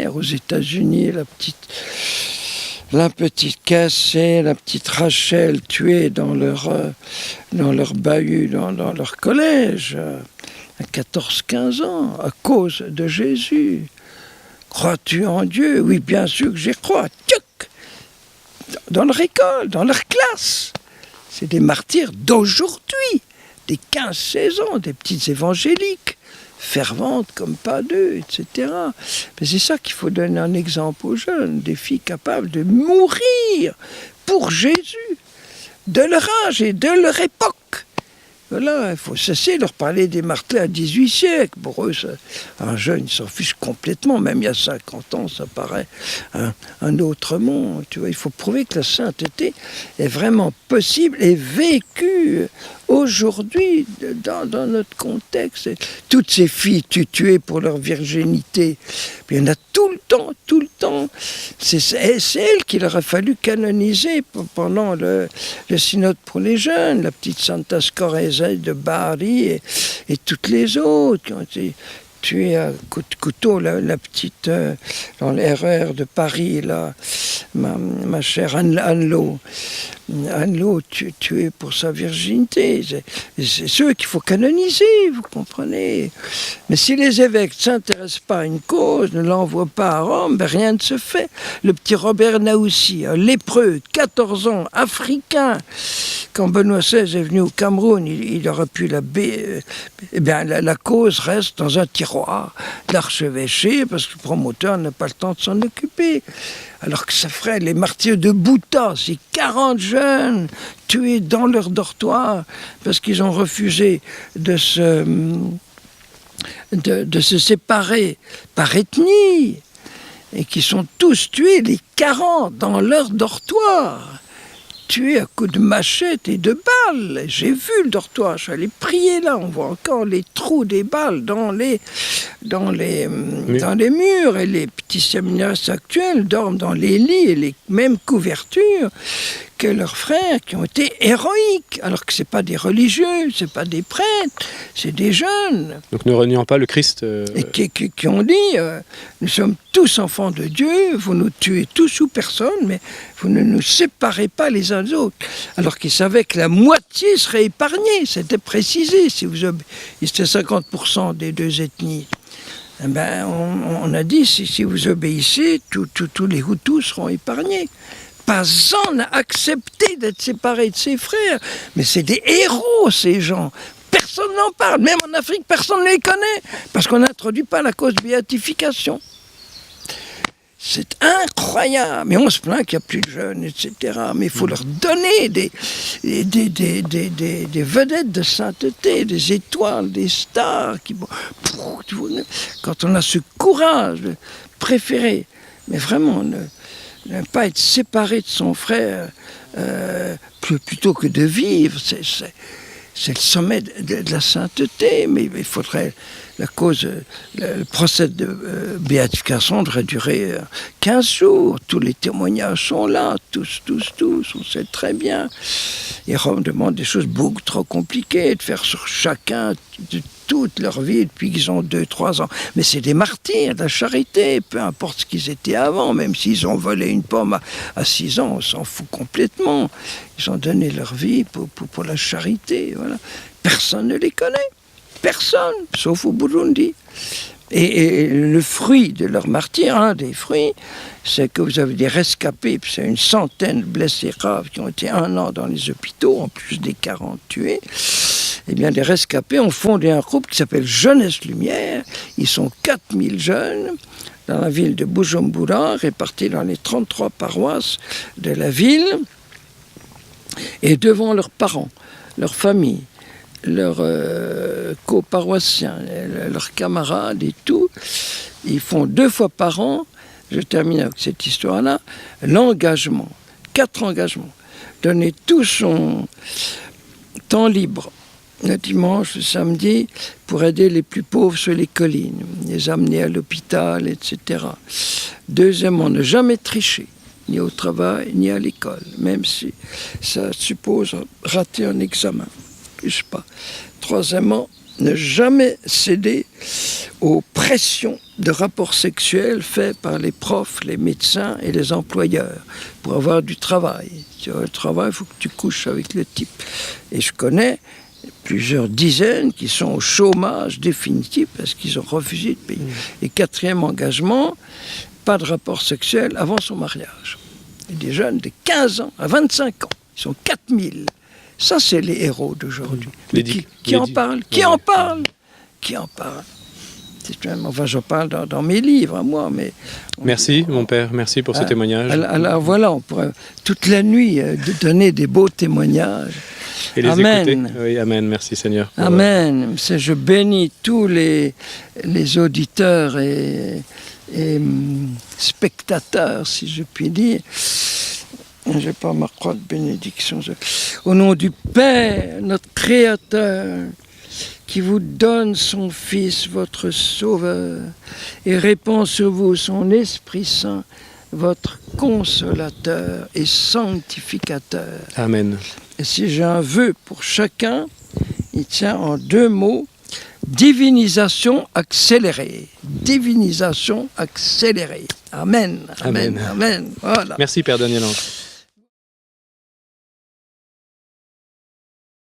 Aux États-Unis, la petite Cassée, la petite Rachel tuée dans leur bahut, dans leur collège, à 14-15 ans, à cause de Jésus. Crois-tu en Dieu? Oui, bien sûr que j'y crois. Tchouk! Dans leur école, dans leur classe. C'est des martyrs d'aujourd'hui, des 15-16 ans, des petites évangéliques, ferventes comme pas deux, etc. Mais c'est ça qu'il faut donner un exemple aux jeunes, des filles capables de mourir pour Jésus, de leur âge et de leur époque. Voilà, il faut cesser de leur parler des martyrs à 18 siècles. Pour eux, un jeune, il s'en fiche complètement. Même il y a 50 ans, ça paraît un autre monde. Tu vois, il faut prouver que la sainteté est vraiment possible et vécue aujourd'hui dans notre contexte. Toutes ces filles tuées pour leur virginité, il y en a tout le temps. C'est elles qu'il aurait fallu canoniser pendant le synode pour les jeunes, la petite Santa Scorzese de Bari et toutes les autres qui ont été tuées à coup de couteau, la petite dans l'erreur de Paris, là, ma chère Anne-Lo, tuée pour sa virginité. C'est ceux qu'il faut canoniser, vous comprenez. Mais si les évêques ne s'intéressent pas à une cause, ne l'envoient pas à Rome, ben rien ne se fait. Le petit Robert Naoussi, un lépreux, 14 ans, africain, quand Benoît XVI est venu au Cameroun, il aurait pu la cause reste dans un tiroir d'archevêché, parce que le promoteur n'a pas le temps de s'en occuper. Alors que ça ferait les martyrs de Bouta, ces 40 jeunes tués dans leur dortoir parce qu'ils ont refusé de se séparer par ethnie et qui sont tous tués, les 40, dans leur dortoir. Tués à coups de machette et de balles. J'ai vu le dortoir, je suis allé prier là, on voit encore les trous des balles dans les murs, et les petits séminaristes actuels dorment dans les lits et les mêmes couvertures que leurs frères qui ont été héroïques, alors que c'est pas des religieux, c'est pas des prêtres, c'est des jeunes. Donc ne reniant pas le Christ. Et qui ont dit, nous sommes tous enfants de Dieu, vous nous tuez tous ou personne, mais vous ne nous séparez pas les uns des autres. Alors qu'ils savaient que la moitié serait épargnée, c'était précisé, si vous c'était 50% des deux ethnies. Eh ben, on a dit, si vous obéissez, tous les Hutus seront épargnés. Pas un n'a accepté d'être séparé de ses frères. Mais c'est des héros, ces gens. Personne n'en parle. Même en Afrique, personne ne les connaît. Parce qu'on n'introduit pas la cause de béatification. C'est incroyable. Mais on se plaint qu'il n'y a plus de jeunes, etc. Mais il faut leur donner des vedettes de sainteté, des étoiles, des stars. Quand on a ce courage de préférer, mais vraiment, ne pas être séparé de son frère plutôt que de vivre, c'est le sommet de la sainteté. Mais il faudrait, le procès de béatification devrait durer 15 jours. Tous les témoignages sont là, tous, on sait très bien. Et Rome demande des choses beaucoup trop compliquées, de faire sur chacun de toute leur vie depuis qu'ils ont 2-3 ans. Mais c'est des martyrs de la charité, peu importe ce qu'ils étaient avant, même s'ils ont volé une pomme à 6 ans, on s'en fout complètement. Ils ont donné leur vie pour la charité. Voilà. Personne ne les connaît. Personne, sauf au Burundi. Et le fruit de leur martyr, un des fruits, c'est que vous avez des rescapés, puis c'est une centaine de blessés graves qui ont été 1 an dans les hôpitaux, en plus des 40 tués. Eh bien, les rescapés ont fondé un groupe qui s'appelle Jeunesse Lumière. Ils sont 4000 jeunes dans la ville de Bujumbura, répartis dans les 33 paroisses de la ville. Et devant leurs parents, leurs familles, leurs coparoissiens, leurs camarades et tout, ils font 2 fois par an, je termine avec cette histoire-là, l'engagement, 4 engagements, donner tout son temps libre, le dimanche, le samedi, pour aider les plus pauvres sur les collines, les amener à l'hôpital, etc. Deuxièmement, ne jamais tricher, ni au travail, ni à l'école, même si ça suppose rater un examen. Je sais pas. Troisièmement, ne jamais céder aux pressions de rapports sexuels faits par les profs, les médecins et les employeurs pour avoir du travail. Tu as le travail, il faut que tu couches avec le type. Et je connais plusieurs dizaines qui sont au chômage définitif parce qu'ils ont refusé de payer. Et quatrième engagement, pas de rapport sexuel avant son mariage. Et des jeunes de 15 ans à 25 ans, ils sont 4000. Ça, c'est les héros d'aujourd'hui. Qui en parle? Qui en parle? Qui en parle? Enfin, je parle dans mes livres, à moi, mais... Merci, mon père, merci pour ce témoignage. Alors voilà, on pourrait toute la nuit donner des beaux témoignages. Et les amen. Écouter. Oui, amen, merci Seigneur. Amen. Je bénis tous les auditeurs et spectateurs, si je puis dire. Je n'ai pas ma croix de bénédiction. Au nom du Père, notre Créateur, qui vous donne son Fils, votre Sauveur, et répand sur vous son Esprit Saint, votre Consolateur et Sanctificateur. Amen. Et si j'ai un vœu pour chacun, il tient en 2 mots, divinisation accélérée. Divinisation accélérée. Amen. Amen. Amen. Amen. Voilà. Merci Père Daniel Ancre.